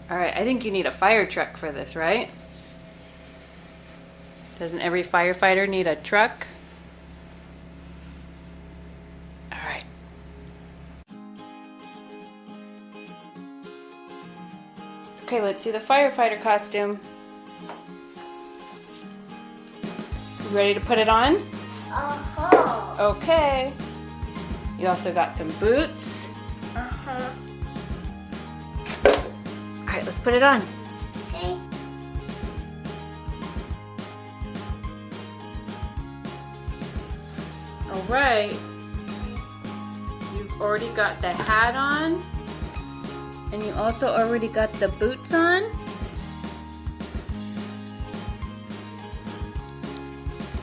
Alright, I think you need a fire truck for this, right? Doesn't every firefighter need a truck? Alright. Okay, let's see the firefighter costume. You ready to put it on? Uh-huh. Okay. You also got some boots. Uh-huh. Alright, let's put it on. Okay. Alright. You've already got the hat on. And you also already got the boots on.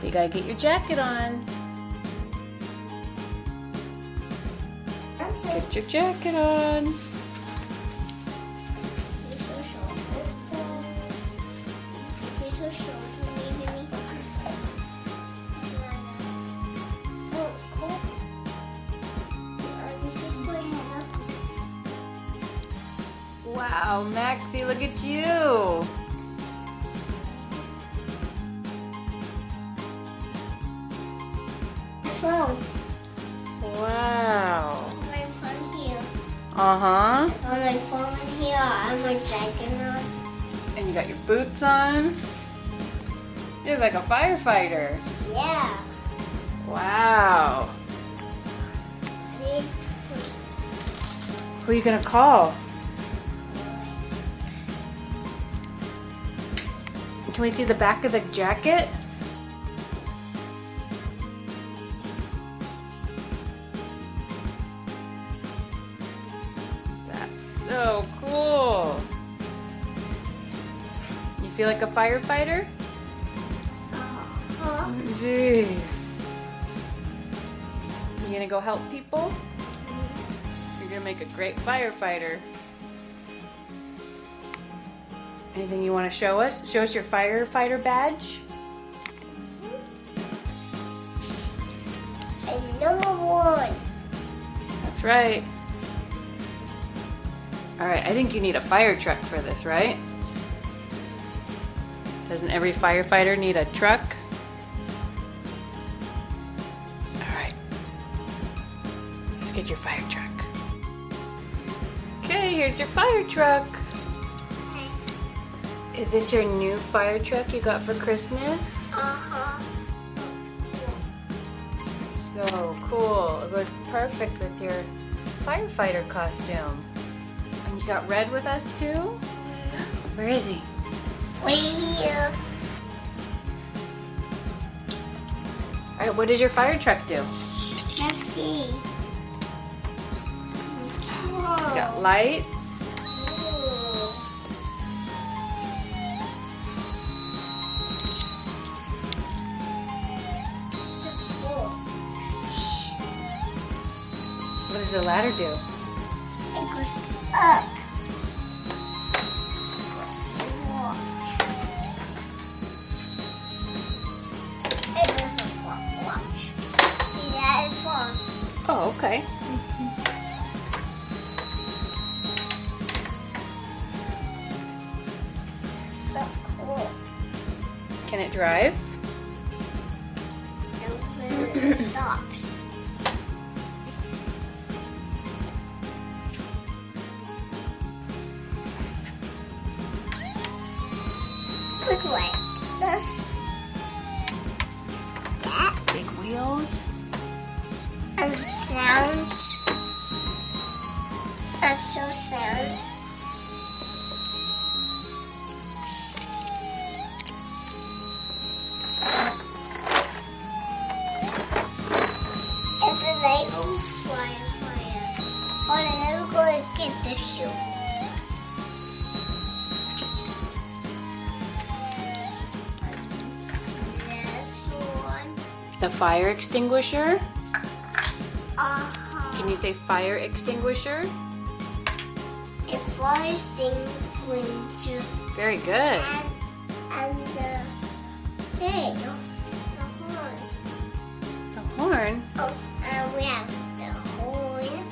You gotta get your jacket on. Get your jacket on. Wow, Maxie, look at you. Phone. Wow. My phone here. Uh-huh. On my phone here, I have my jacket on. And you got your boots on. You're like a firefighter. Yeah. Wow. See? Who are you gonna call? Can we see the back of the jacket? That's so cool. You feel like a firefighter? Uh-huh. Jeez. You gonna go help people? You're gonna make a great firefighter. Anything you want to show us? Show us your firefighter badge. And number 1. That's right. Alright, I think you need a fire truck for this, right? Doesn't every firefighter need a truck? Alright. Let's get your fire truck. Okay, here's your fire truck. Is this your new fire truck you got for Christmas? Uh-huh. So cool. It goes perfect with your firefighter costume. And you got Red with us too? Where is he? Wait here. Alright, what does your fire truck do? Let's see. It's got lights. What does the ladder do? It goes up. It doesn't fall. Watch. See that? It falls. Oh, okay. That's cool. Can it drive? And when it stops. Look like this. That. Big wheels. And sounds. That's so sound. It's a light on fire. Hold on, let me go and get the shoe. The fire extinguisher. Uh-huh. Can you say fire extinguisher? A fire extinguisher. Very good. And the thing. The horn. The horn. Oh, and we have the horn.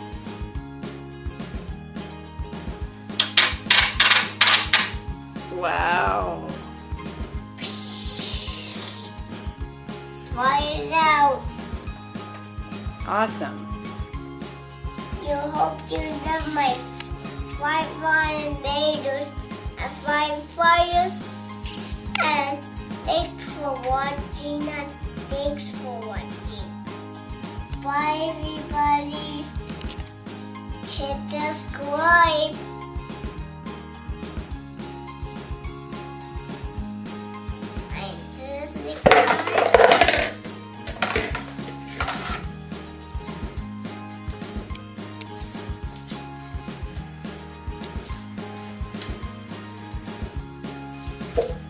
Wow. Fire's out. Awesome. You hope you love my firefighters and firefighters. And thanks for watching. And thanks for watching. Bye, everybody. Hit subscribe. And